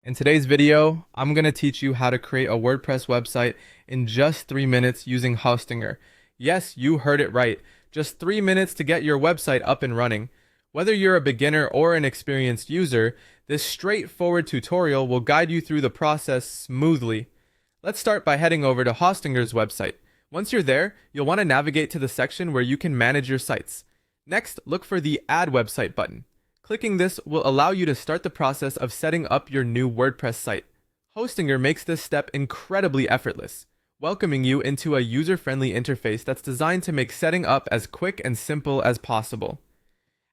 In today's video, I'm going to teach you how to create a WordPress website in just 3 minutes using Hostinger. Yes, you heard it right. Just 3 minutes to get your website up and running. Whether you're a beginner or an experienced user, this straightforward tutorial will guide you through the process smoothly. Let's start by heading over to Hostinger's website. Once you're there, you'll want to navigate to the section where you can manage your sites. Next, look for the Add Website button. Clicking this will allow you to start the process of setting up your new WordPress site. Hostinger makes this step incredibly effortless, welcoming you into a user-friendly interface that's designed to make setting up as quick and simple as possible.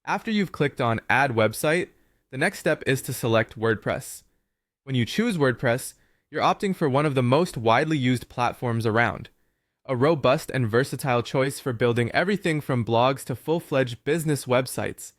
After you've clicked on Add Website, the next step is to select WordPress. When you choose WordPress, you're opting for one of the most widely used platforms around. A robust and versatile choice for building everything from blogs to full-fledged business websites.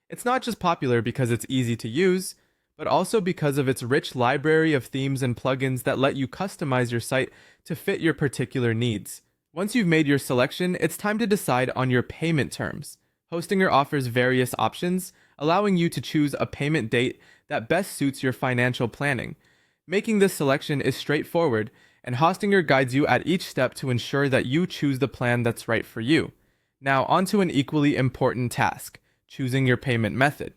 It's not just popular because it's easy to use, but also because of its rich library of themes and plugins that let you customize your site to fit your particular needs. Once you've made your selection, it's time to decide on your payment terms. Hostinger offers various options, allowing you to choose a payment date that best suits your financial planning. Making this selection is straightforward, and Hostinger guides you at each step to ensure that you choose the plan that's right for you. Now, onto an equally important task: choosing your payment method.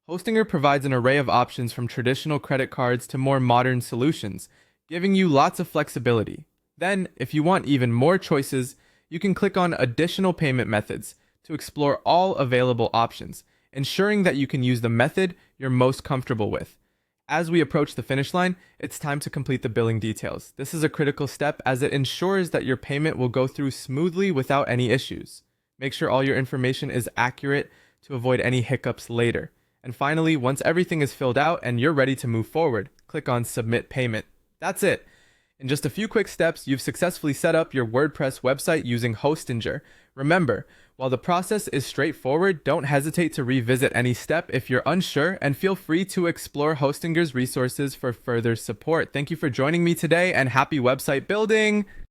Hostinger provides an array of options from traditional credit cards to more modern solutions, giving you lots of flexibility. Then, if you want even more choices, you can click on Additional Payment Methods to explore all available options, ensuring that you can use the method you're most comfortable with. As we approach the finish line, it's time to complete the billing details. This is a critical step as it ensures that your payment will go through smoothly without any issues. Make sure all your information is accurate to avoid any hiccups later. And finally, once everything is filled out and you're ready to move forward, click on Submit Payment. That's it. In just a few quick steps, you've successfully set up your WordPress website using Hostinger. Remember, while the process is straightforward, don't hesitate to revisit any step if you're unsure, and feel free to explore Hostinger's resources for further support. Thank you for joining me today, and happy website building!